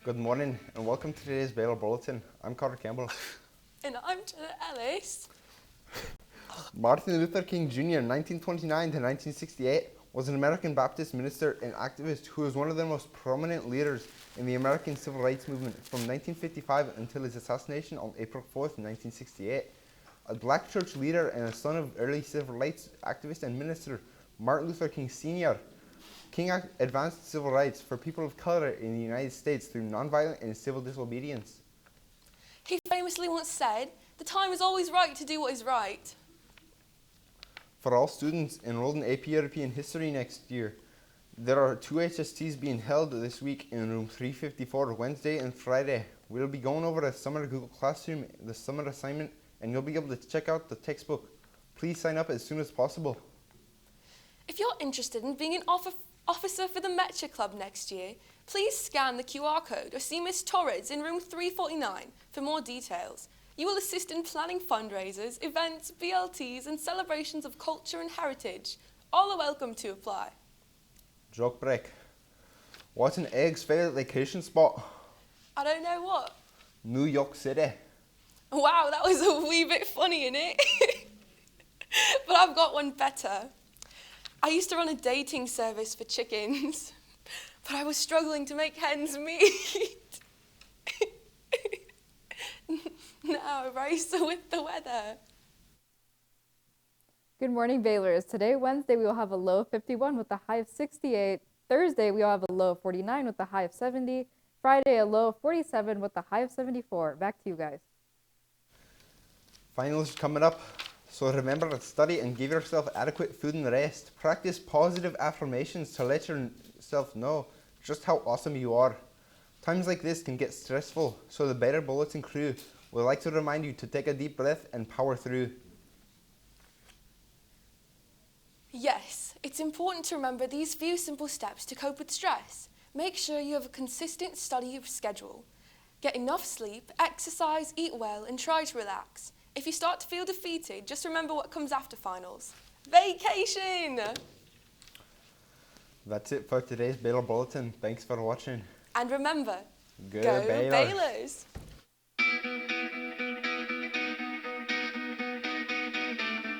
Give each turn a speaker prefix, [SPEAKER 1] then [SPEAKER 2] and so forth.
[SPEAKER 1] Good morning and welcome to today's Baler Bulletin. I'm Carter Campbell.
[SPEAKER 2] And I'm Jenna Ellis.
[SPEAKER 1] Martin Luther King Jr. 1929 to 1968 was an American Baptist minister and activist who was one of the most prominent leaders in the American Civil Rights Movement from 1955 until his assassination on April 4th, 1968. A black church leader and a son of early civil rights activist and minister Martin Luther King Sr., King advanced civil rights for people of color in the United States through nonviolent and civil disobedience.
[SPEAKER 2] He famously once said, "The time is always right to do what is right."
[SPEAKER 1] For all students enrolled in AP European History next year, there are 2 HSTs being held this week in room 354, Wednesday and Friday. We'll be going over a summer Google Classroom, the summer assignment, and you'll be able to check out the textbook. Please sign up as soon as possible.
[SPEAKER 2] If you're interested in being an officer for the Metro Club next year, please scan the QR code or see Miss Torres in room 349 for more details. You will assist in planning fundraisers, events, BLTs and celebrations of culture and heritage. All are welcome to apply.
[SPEAKER 1] Joke break. What's an egg's favorite vacation spot?
[SPEAKER 2] I don't know what.
[SPEAKER 1] New York City.
[SPEAKER 2] Wow, that was a wee bit funny, innit? But I've got one better. I used to run a dating service for chickens, but I was struggling to make ends meet. Now, race with the weather.
[SPEAKER 3] Good morning, Baylors. Today, Wednesday, we will have a low of 51 with a high of 68. Thursday, we will have a low of 49 with a high of 70. Friday, a low of 47 with a high of 74. Back to you guys.
[SPEAKER 1] Finals coming up, so remember to study and give yourself adequate food and rest. Practice positive affirmations to let yourself know just how awesome you are. Times like this can get stressful, so the Baler Bulletin crew would like to remind you to take a deep breath and power through.
[SPEAKER 2] Yes, it's important to remember these few simple steps to cope with stress. Make sure you have a consistent study schedule. Get enough sleep, exercise, eat well, and try to relax. If you start to feel defeated, just remember what comes after finals. Vacation!
[SPEAKER 1] That's it for today's Baler Bulletin. Thanks for watching.
[SPEAKER 2] And remember,
[SPEAKER 1] Go
[SPEAKER 2] go
[SPEAKER 1] Baylor.
[SPEAKER 2] Baylors!